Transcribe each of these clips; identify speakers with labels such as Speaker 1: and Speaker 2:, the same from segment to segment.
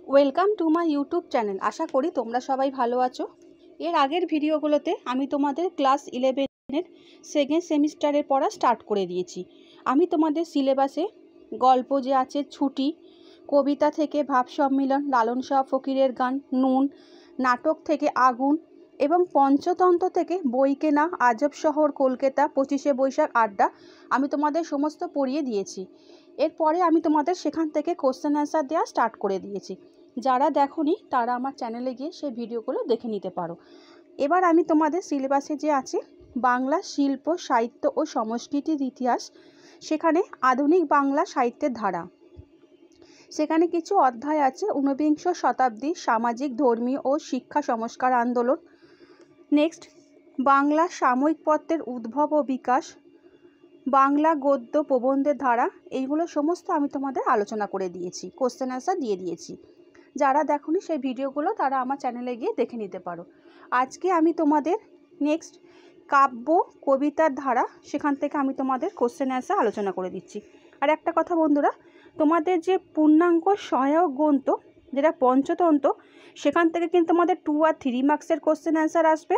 Speaker 1: Welcome to my YouTube channel. আশা করি তোমরা সবাই ভালো আছো। এর আগের ভিডিওগুলোতে আমি তোমাদের ক্লাস 11-এর সেকেন্ড সেমিস্টারের পড়া স্টার্ট করে দিয়েছি। আমি তোমাদের সিলেবাসে গল্প যে আছে ছুটি, কবিতা থেকে ভাব সম্মিলন, লালন শাহ ফকিরের গান, নুন, নাটক থেকে আগুন এবং পঞ্চতন্ত্র থেকে বই কেনা, আজব শহর কলকাতা, 25শে বৈশাখ, আড্ডা আমি তোমাদের সমস্ত পড়িয়ে দিয়েছি। এরপরে আমি তোমাদের সেখান থেকে কোশ্চেন অ্যান্সার দেওয়া স্টার্ট করে দিয়েছি। যারা দেখোনি তারা আমার চ্যানেলে গিয়ে সেই ভিডিওগুলো দেখে নিতে পারো। এবার আমি তোমাদের সিলেবাসে যে আছে বাংলা শিল্প সাহিত্য ও সংস্কৃতির ইতিহাস, সেখানে আধুনিক বাংলা সাহিত্যের ধারা, সেখানে কিছু অধ্যায় আছে। ঊনবিংশ শতাব্দী সামাজিক ধর্মীয় ও শিক্ষা সংস্কার আন্দোলন। নেক্সট, বাংলা সাময়িক পত্রের উদ্ভব ও বিকাশ, বাংলা গদ্য প্রবন্ধের ধারা, এইগুলো সমস্ত আমি তোমাদের আলোচনা করে দিয়েছি, কোশ্চেন অ্যান্সার দিয়ে দিয়েছি। যারা দেখোনি সেই ভিডিওগুলো তারা আমার চ্যানেলে গিয়ে দেখে নিতে পারো। আজকে আমি তোমাদের নেক্সট কাব্য কবিতার ধারা, সেখান থেকে আমি তোমাদের কোশ্চেন অ্যান্সার আলোচনা করে দিচ্ছি। আর একটা কথা বন্ধুরা, তোমাদের যে পূর্ণাঙ্গ সহায়ক গ্রন্থ যেটা পঞ্চতন্ত্র, সেখান থেকে কিন্তু তোমাদের 2 আর 3 মার্কসের কোশ্চেন অ্যান্সার আসবে।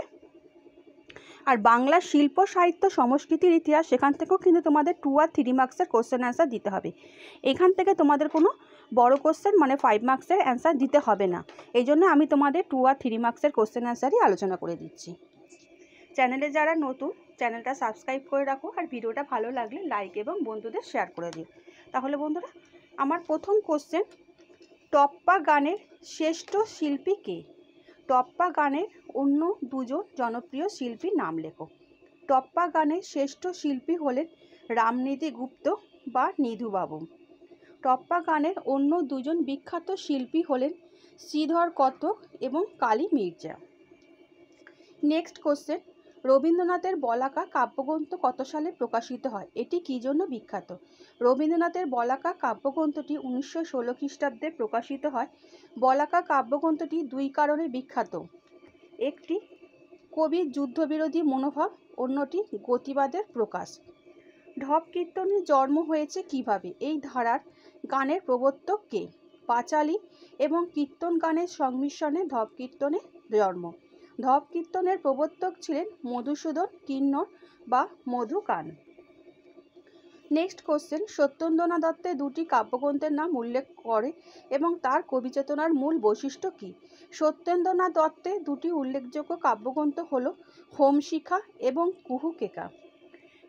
Speaker 1: আর বাংলা শিল্প সাহিত্য সংস্কৃতির ইতিহাস, সেখান থেকেও কিন্তু তোমাদের 2 আর 3 মার্কসের কোশ্চেন অ্যান্সার দিতে হবে। এখান থেকে তোমাদের কোনো বড় কোশ্চেন মানে 5 মার্কসের অ্যান্সার দিতে হবে না। এই জন্য আমি তোমাদের 2 আর 3 মার্কসের কোশ্চেন অ্যান্সারই আলোচনা করে দিচ্ছি। চ্যানেলে যারা নতুন, চ্যানেলটা সাবস্ক্রাইব করে রাখো, আর ভিডিওটা ভালো লাগলে লাইক এবং বন্ধুদের শেয়ার করে দিও। তাহলে বন্ধুরা, আমার প্রথম কোশ্চেন, টপ্পা গানের শ্রেষ্ঠ শিল্পী কে? টপ্পা গানের অন্য দুজন জনপ্রিয় শিল্পীর নাম লেখো। টপ্পা গানের শ্রেষ্ঠ শিল্পী হলেন রামনিধি গুপ্ত বা নিধুবাবু। টপ্পা গানের অন্য দুজন বিখ্যাত শিল্পী হলেন শ্রীধর কতক এবং কালী মির্জা। নেক্সট কোশ্চেন, রবীন্দ্রনাথের বলাকা কাব্যগ্রন্থ কত সালে প্রকাশিত হয়? এটি কী জন্য বিখ্যাত? রবীন্দ্রনাথের বলাকা কাব্যগ্রন্থটি 1916 খ্রিস্টাব্দে প্রকাশিত হয়। বলাকা কাব্যগ্রন্থটি 2 কারণে বিখ্যাত। একটি, কবির যুদ্ধবিরোধী মনোভাব, অন্যটি গতিবাদের প্রকাশ। ঢপ কীর্তনের জন্ম হয়েছে কিভাবে? এই ধারার গানের প্রবর্তক কে? পাঁচালী এবং কীর্তন গানের সংমিশ্রণে ঢপ কীর্তনের জন্ম। ঢপ কীর্তনের প্রবর্তক ছিলেন মধুসূদন কিন্নর বা মধুকান। নেক্সট কোশ্চেন, সত্যেন্দ্রনাথ দত্তের 2টি কাব্যগ্রন্থের নাম উল্লেখ করে এবং তার কবিচেতনার মূল বৈশিষ্ট্য কী? সত্যেন্দ্রনাথ দত্তের 2টি উল্লেখযোগ্য কাব্যগ্রন্থ হল হোমশিখা এবং কুহুকেকা।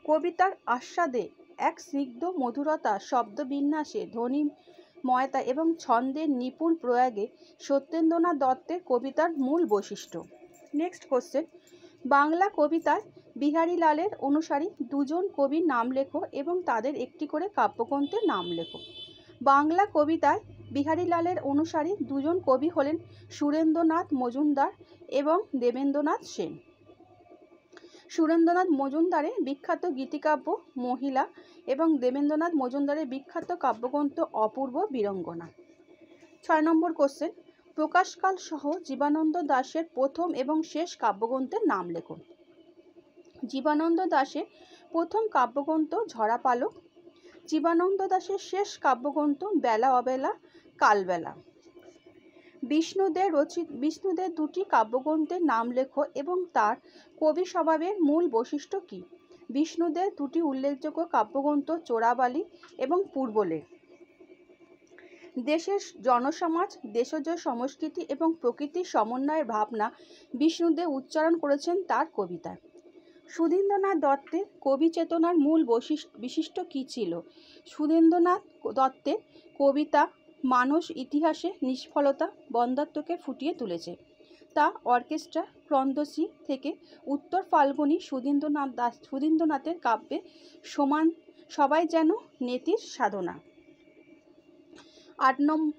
Speaker 1: কবিতার আস্বাদে এক স্নিগ্ধ মধুরতা, শব্দবিন্যাসে ধ্বনিময়তা এবং ছন্দের নিপুণ প্রয়োগে সত্যেন্দ্রনাথ দত্তের কবিতার মূল বৈশিষ্ট্য। নেক্সট কোশ্চেন, বাংলা কবিতায় বিহারীলালের অনুসারী 2 জন কবির নাম লেখো এবং তাদের একটি করে কাব্যগ্রন্থের নাম লেখো। বাংলা কবিতায় বিহারীলালের অনুসারী 2 জন কবি হলেন সুরেন্দ্রনাথ মজুমদার এবং দেবেন্দ্রনাথ সেন। সুরেন্দ্রনাথ মজুমদারের বিখ্যাত গীতিকাব্য মহিলা এবং দেবেন্দ্রনাথ মজুমদারের বিখ্যাত কাব্যগ্রন্থ অপূর্ব বীরঙ্গনা। 6 নম্বর কোশ্চেন, প্রকাশকাল সহ জীবানন্দ দাশের প্রথম এবং শেষ কাব্যগ্রন্থের নাম লেখো। জীবানন্দ দাশের প্রথম কাব্যগ্রন্থ ঝরাপালক। জীবানন্দ দাশের শেষ কাব্যগ্রন্থ বেলা অবেলা কালবেলা। বিষ্ণুদের 2টি কাব্যগ্রন্থের নাম লেখো এবং তার কবি স্বভাবের মূল বৈশিষ্ট্য কী? বিষ্ণুদের 2টি উল্লেখযোগ্য কাব্যগ্রন্থ চোরাবালি এবং পূর্বলেখ। দেশের জনসমাজ, দেশজ সংস্কৃতি এবং প্রকৃতির সমন্বয়ের ভাবনা বিষ্ণুদেব উচ্চারণ করেছেন তার কবিতায়। সুধীন্দ্রনাথ দত্তের কবি চেতনার মূল বিশিষ্ট কী ছিল? সুধীন্দ্রনাথ দত্তের কবিতা মানুষ ইতিহাসে নিষ্ফলতা বন্ধ্যাত্বকে ফুটিয়ে তুলেছে। তা অর্কেস্ট্রা ক্রন্দসী থেকে উত্তর ফাল্গুনী সুধীন্দ্রনাথের কাব্যে সমান সবাই যেন নেতির সাধনা। 8 নম্বর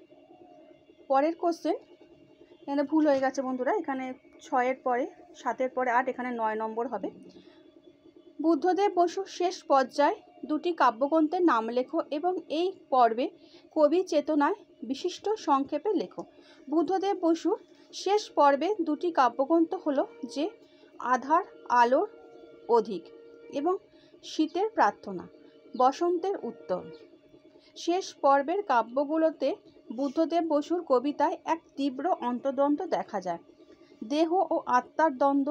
Speaker 1: পরের কোশ্চেন, এখানে ভুল হয়ে গেছে বন্ধুরা, এখানে 6-এর পরে 7-এর পরে 8, এখানে 9 নম্বর হবে। বুদ্ধদেব বসুর শেষ পর্যায়ে 2টি কাব্যগ্রন্থের নাম লেখো এবং এই পর্বে কবি চেতনায় বিশিষ্ট সংক্ষেপে লেখো। বুদ্ধদেব বসুর শেষ পর্বে 2টি কাব্যগ্রন্থ হলো যে আধার আলোর অধিক এবং শীতের প্রার্থনা, বসন্তের উত্তর। শেষ পর্বের কাব্যগুলোতে বুদ্ধদেব বসুর কবিতায় এক তীব্র অন্তর্দ্বন্দ্ব দেখা যায়। দেহ ও আত্মার দ্বন্দ্ব,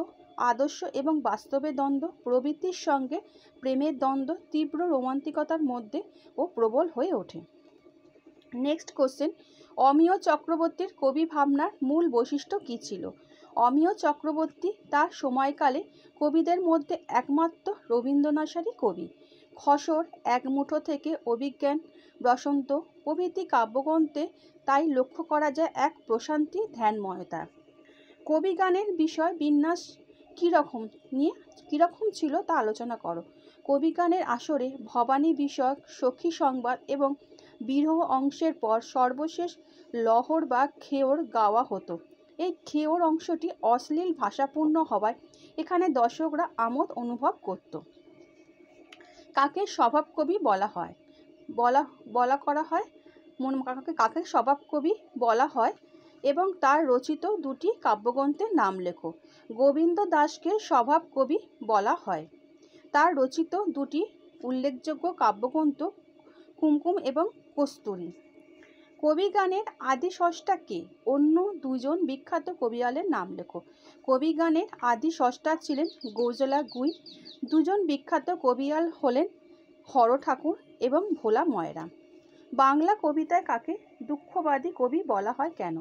Speaker 1: আদর্শ এবং বাস্তবের দ্বন্দ্ব প্রবৃত্তির সঙ্গে প্রেমের দ্বন্দ্ব তীব্র রোমান্টিকতার মধ্যে ও প্রবল হয়ে ওঠে। নেক্সট কোশ্চেন, অমিয় চক্রবর্তীর কবি ভাবনার মূল বৈশিষ্ট্য কী ছিল? অমিয় চক্রবর্তী তার সময়কালে কবিদের মধ্যে একমাত্র রবীন্দ্রনাথেরই কবি। খসর, এক মুঠো থেকে অভিজ্ঞান, বসন্ত প্রভৃতি কাব্যগ্রন্থে তাই লক্ষ্য করা যায় এক প্রশান্তি ধ্যানময়তা। কবিগানের বিষয় বিন্যাস কীরকম ছিল তা আলোচনা করো। কবিগানের আসরে ভবানী বিষয়ক সখী সংবাদ এবং বিরহ অংশের পর সর্বশেষ লহর বা খেয়র গাওয়া হতো। এই খেয়র অংশটি অশ্লীল ভাষাপূর্ণ হওয়ায় এখানে দর্শকরা আমোদ অনুভব করত। কাকে স্বভাব কবি বলা হয়? কাকে স্বভাব কবি বলা হয় এবং তার রচিত দুটি কাব্যগ্রন্থের নাম লেখো। গোবিন্দ দাসকে স্বভাব কবি বলা হয়। তার রচিত দুটি উল্লেখযোগ্য কাব্যগ্রন্থ কুমকুম এবং কস্তুরী। কবিগানের আদি স্রষ্টা কে? অন্য দুজন বিখ্যাত কবিয়ালের নাম লেখো। কবিগানের আদি স্রষ্টা ছিলেন গৌজলা গুই। দুজন বিখ্যাত কবিয়াল হলেন হর ঠাকুর এবং ভোলা ময়রা। বাংলা কবিতায় কাকে দুঃখবাদী কবি বলা হয় কেন?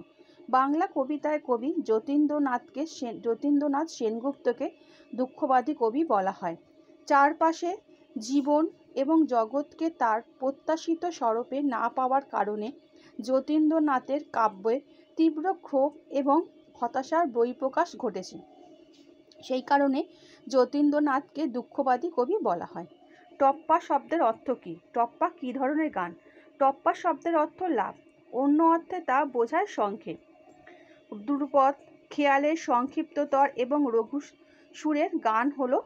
Speaker 1: বাংলা কবিতায় কবি যতীন্দ্রনাথ সেনগুপ্তকে দুঃখবাদী কবি বলা হয়। চারপাশে জীবন এবং জগৎকে তার প্রত্যাশিত স্বরূপে না পাওয়ার কারণে যতীন্দ্রনাথের কাব্যে তীব্র ক্ষোভ এবং হতাশার বহিঃপ্রকাশ ঘটেছে। সেই কারণে যতীন্দ্রনাথকে দুঃখবাদী কবি বলা হয়। টপ্পা শব্দের অর্থ কী? টপ্পা কী ধরনের গান? টপ্পা শব্দের অর্থ লাভ, অন্য অর্থে তা বোঝায় সংক্ষেপ। দ্রুপদ, খেয়ালের সংক্ষিপ্ততর এবং রঘু সুরের গান হলো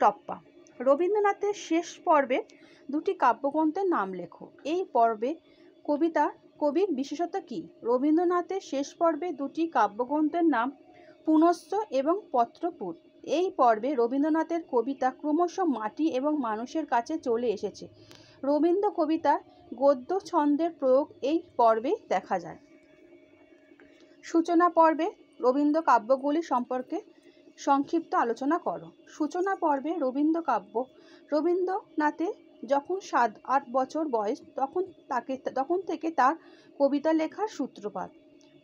Speaker 1: টপ্পা। রবীন্দ্রনাথের শেষ পর্বে দুটি কাব্যগ্রন্থের নাম লেখো। এই পর্বে কবির বিশেষত কী? রবীন্দ্রনাথের শেষ পর্বে দুটি কাব্যগ্রন্থের নাম পুনশ্চ এবং পত্রপুট। এই পর্বে রবীন্দ্রনাথের কবিতা ক্রমশ মাটি এবং মানুষের কাছে চলে এসেছে। রবীন্দ্র কবিতায় গদ্য ছন্দের প্রয়োগ এই পর্বে দেখা যায়। সূচনা পর্বে রবীন্দ্র কাব্যগুলি সম্পর্কে সংক্ষিপ্ত আলোচনা করো। সূচনা পর্বে রবীন্দ্রনাথের যখন 7-8 বছর বয়স তখন থেকে তার কবিতা লেখার সূত্রপাত।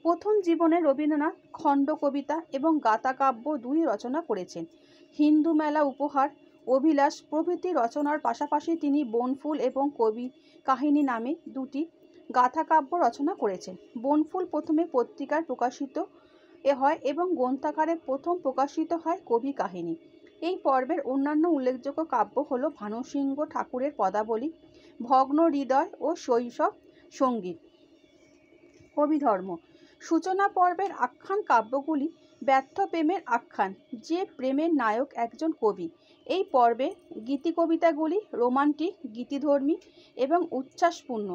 Speaker 1: প্রথম জীবনে রবীন্দ্রনাথ খণ্ড কবিতা এবং গাথা কাব্য দুই রচনা করেছেন। হিন্দু মেলা, উপহার, অভিলাষ প্রভৃতি রচনার পাশাপাশি তিনি বনফুল এবং কবি কাহিনী নামে দুটি গাথা কাব্য রচনা করেছেন। বনফুল প্রথমে পত্রিকায় প্রকাশিত হয় এবং গ্রন্থাকারে প্রথম প্রকাশিত হয় কবি কাহিনী। এই পর্বের অন্যান্য উল্লেখযোগ্য কাব্য হল ভানুসিংহ ঠাকুরের পদাবলী, ভগ্ন হৃদয় ও শৈশব সঙ্গীত। অভিধর্ম। সূচনা পর্বের আখ্যান কাব্যগুলি ব্যর্থ প্রেমের আখ্যান, যে প্রেমের নায়ক একজন কবি। এই পর্বে গীতিকবিতাগুলি রোমান্টিক, গীতিধর্মী এবং উচ্ছ্বাসপূর্ণ।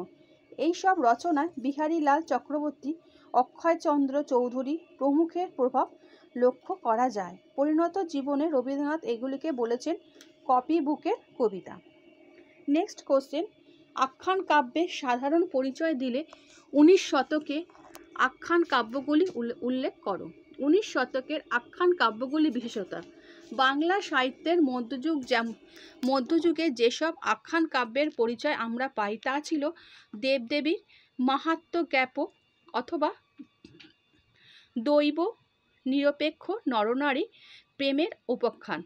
Speaker 1: এইসব রচনায় বিহারীলাল চক্রবর্তী, অক্ষয়চন্দ্র চৌধুরী প্রমুখের প্রভাব লক্ষ্য করা যায়। পরিণত জীবনে রবীন্দ্রনাথ এগুলিকে বলেছেন কপি বুকের কবিতা। নেক্সট কোশ্চেন, আখ্যান কাব্যের সাধারণ পরিচয় দিলে 19 শতকে আখ্যান কাব্যগুলি উল্লেখ করো। 19 শতকের আখ্যান কাব্যগুলি বিশেষতা। বাংলা সাহিত্যের মধ্যযুগে যেসব আখ্যান কাব্যের পরিচয় আমরা পাই তা ছিল দেবদেবীর মাহাত্ম্য জ্ঞাপক অথবা দৈব নিরপেক্ষ নরনারী প্রেমের উপাখ্যান।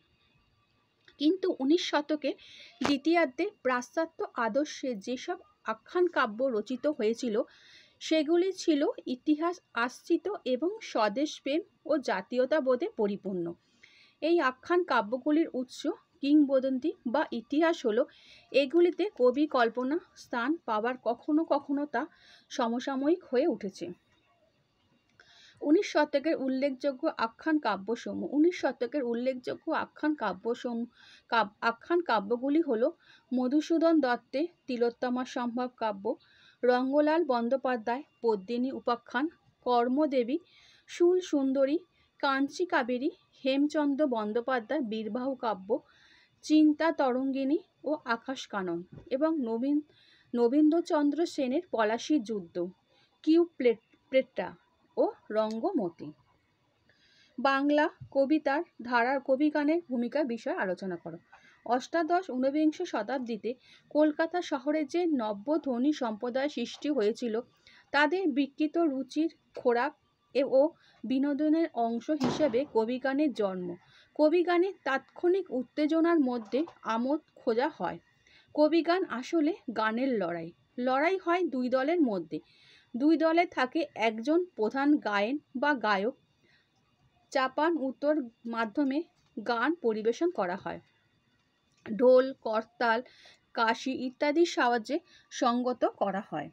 Speaker 1: কিন্তু 19 শতকের দ্বিতীয়ার্ধে পাশ্চাত্য আদর্শে যেসব আখ্যান কাব্য রচিত হয়েছিল সেগুলি ছিল ইতিহাস আশ্রিত এবং স্বদেশপ্রেম ও জাতীয়তাবোধে পরিপূর্ণ। এই আখ্যান কাব্যগুলির উৎস কিংবদন্তি বা ইতিহাস হলো। এগুলিতে কবি কল্পনা স্থান পাওয়ার কখনো কখনো তা সমসাময়িক হয়ে উঠেছে। 19 শতকের উল্লেখযোগ্য আখ্যান কাব্যসমূহ। 19 শতকের উল্লেখযোগ্য আখ্যান কাব্যগুলি হল মধুসূদন দত্তের তিলোত্তমা সম্ভব কাব্য, রঙ্গলাল বন্দ্যোপাধ্যায় পদ্মিনী উপাখ্যান, কর্মদেবী, শুল সুন্দরী, কাঞ্চী কাবেরী, হেমচন্দ্র বন্দ্যোপাধ্যায় বীরবাহু কাব্য, চিন্তা তরঙ্গিনী ও আকাশ কানন এবং নবীনচন্দ্র সেনের পলাশীর যুদ্ধ, কিউপ্লেটা ও রঙ্গমতি। বাংলা কবিতার ধারার কবিগানের ভূমিকা বিষয়ে আলোচনা করো। অষ্টাদশ ঊনবিংশ শতাব্দীতে কলকাতা শহরে যে নব্য ধনী সম্প্রদায় সৃষ্টি হয়েছিল তাদের বিকৃত রুচির খোরাক ও বিনোদনের অংশ হিসেবে কবিগানের জন্ম। কবিগানের তাৎক্ষণিক উত্তেজনার মধ্যে আমোদ খোঁজা হয়। কবিগান আসলে গানের লড়াই। লড়াই হয় দুই দলের মধ্যে। দুই দলে থাকে একজন প্রধান গায়েন বা গায়ক। চাপান উত্তর মাধ্যমে গান পরিবেশন করা হয়। ঢোল, করতাল, কাশি ইত্যাদির সাহায্যে সঙ্গত করা হয়।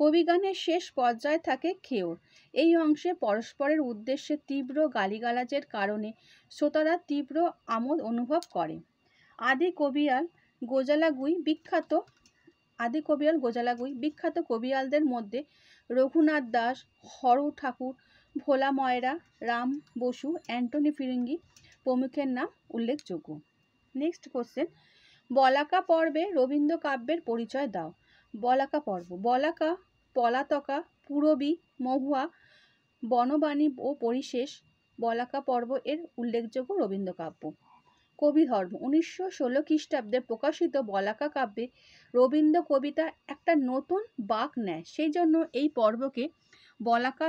Speaker 1: কবিগানের শেষ পর্যায়ে থাকে খেয়র। এই অংশে পরস্পরের উদ্দেশ্যে তীব্র গালিগালাজের কারণে শ্রোতারা তীব্র আমোদ অনুভব করে। আদি কবিয়াল গোজালাগুই বিখ্যাত কবিয়ালদের মধ্যে রঘুনাথ দাস, হরু ঠাকুর, ভোলা ময়রা, রাম বসু, অ্যান্টনি ফিরিঙ্গি প্রমুখের নাম উল্লেখযোগ্য। নেক্সট কোশ্চেন, বলাকা পর্বে রবীন্দ্র কাব্যের পরিচয় দাও। বলাকা পর্ব। বলাকা, পলাতকা, পূরবী, মহুয়া, বনবাণী ও পরিশেষ বলাকা পর্ব এর উল্লেখযোগ্য রবীন্দ্র কাব্য। কবিধর্ম। 1916 খ্রিস্টাব্দে প্রকাশিত বলাকা কাব্যে রবীন্দ্র কবিতা একটা নতুন বাঁক নেয়, সেই জন্য এই পর্বকে বলাকা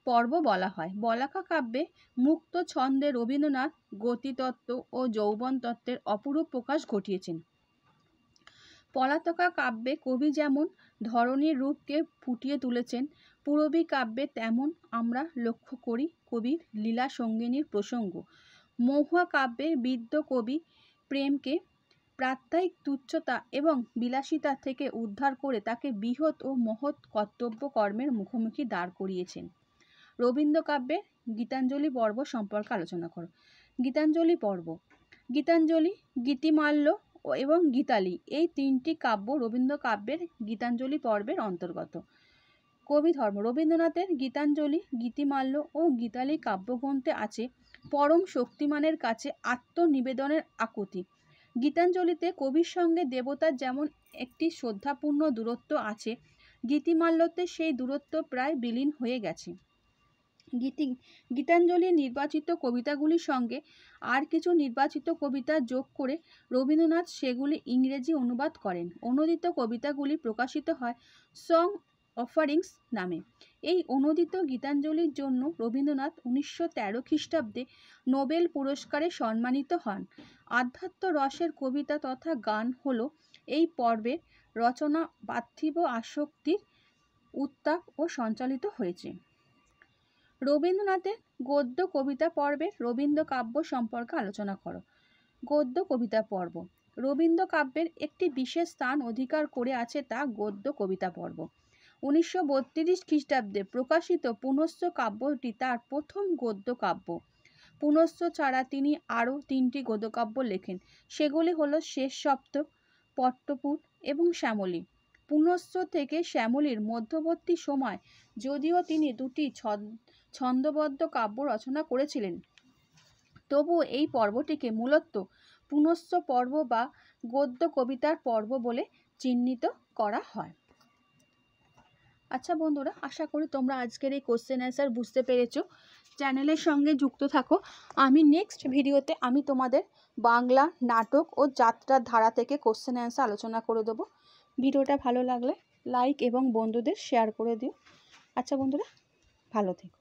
Speaker 1: পর্ব বলা হয়। বলাকা কাব্যে মুক্ত ছন্দে রবীন্দ্রনাথ গতিতত্ত্ব ও যৌবন তত্ত্বের অপরূপ প্রকাশ ঘটিয়েছেন। পলাতকা কাব্যে কবি যেমন ধরণীর রূপকে ফুটিয়ে তুলেছেন, পূরবী কাব্যে তেমন আমরা লক্ষ্য করি কবির লীলা সঙ্গিনীর প্রসঙ্গ। মহুয়া কাব্যে বিদ্য কবি প্রেমকে প্রাত্যহিক তুচ্ছতা এবং বিলাসিতা থেকে উদ্ধার করে তাকে বৃহৎ ও মহৎ কর্তব্য কর্মের মুখোমুখি দাঁড় করিয়েছেন। রবীন্দ্র কাব্যের গীতাঞ্জলি পর্ব সম্পর্কে আলোচনা করো। গীতাঞ্জলি পর্ব। গীতাঞ্জলি, গীতিমাল্য এবং গীতালি এই তিনটি কাব্য রবীন্দ্র কাব্যের গীতাঞ্জলি পর্বের অন্তর্গত। কবিধর্ম। রবীন্দ্রনাথের গীতাঞ্জলি, গীতিমাল্য ও গীতালি কাব্যগ্রন্থে আছে পরম শক্তিমানের কাছে আত্মনিবেদনের আকুতি। গীতাঞ্জলিতে কবির সঙ্গে দেবতার যেমন একটি শ্রদ্ধাপূর্ণ দূরত্ব আছে, গীতিমাল্যতে সেই দূরত্ব প্রায় বিলীন হয়ে গেছে। গীতাঞ্জলির নির্বাচিত কবিতাগুলির সঙ্গে আর কিছু নির্বাচিত কবিতা যোগ করে রবীন্দ্রনাথ সেগুলি ইংরেজি অনুবাদ করেন। অনূদিত কবিতাগুলি প্রকাশিত হয় সং অফারিংস নামে। এই অনূদিত গীতাঞ্জলির জন্য রবীন্দ্রনাথ 1913 খ্রিস্টাব্দে নোবেল পুরস্কারে সম্মানিত হন। আধ্যাত্ম রসের কবিতা তথা গান হল এই পর্বের রচনা। পার্থিব আসক্তির উত্তাপ ও সঞ্চালিত হয়েছে। রবীন্দ্রনাথের গদ্য কবিতা পর্বের রবীন্দ্র কাব্য সম্পর্কে আলোচনা করো। গদ্য কবিতা পর্ব। রবীন্দ্র কাব্যের একটি বিশেষ স্থান অধিকার করে আছে তা গদ্য কবিতা পর্ব। 1932 খ্রিস্টাব্দে প্রকাশিত পুনশ্চ কাব্যটি তার প্রথম গদ্য কাব্য। পুনশ্চ ছাড়া তিনি আরও 3টি গদ্যকাব্য লেখেন, সেগুলি হল শেষ সপ্তক, পট্টপুট এবং শ্যামলী। পুনশ্চ থেকে শ্যামলীর মধ্যবর্তী সময় যদিও তিনি 2টি ছন্দবদ্ধ কাব্য রচনা করেছিলেন, তবুও এই পর্বটিকে মূলত পুনশ্চ পর্ব বা গদ্য কবিতার পর্ব বলে চিহ্নিত করা হয়। আচ্ছা বন্ধুরা, আশা করি তোমরা আজকের এই কোশ্চেন অ্যান্সার বুঝতে পেরেছো। চ্যানেলের সঙ্গে যুক্ত থাকো। আমি নেক্সট ভিডিওতে আমি তোমাদের বাংলা নাটক ও যাত্রার ধারা থেকে কোশ্চেন অ্যান্সার আলোচনা করে দেবো। ভিডিওটা ভালো লাগলে লাইক এবং বন্ধুদের শেয়ার করে দিও। আচ্ছা বন্ধুরা, ভালো থেকো।